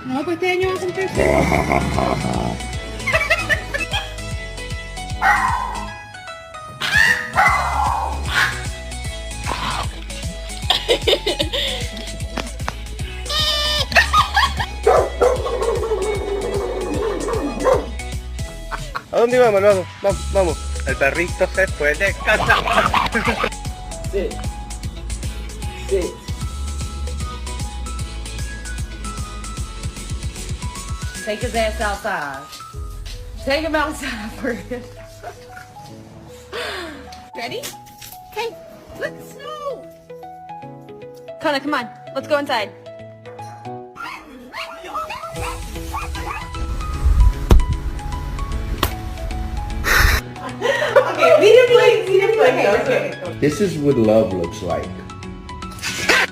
No, pues este año va a cumplir. ¿A dónde vamos? Vamos, vamos, vamos. El perrito se puede casar. Sit. Sit. Take his ass outside. Take him outside first. Ready? Okay, look, snow. Connor, come on. Let's go inside. Okay, medium plate. Okay. This is what love looks like.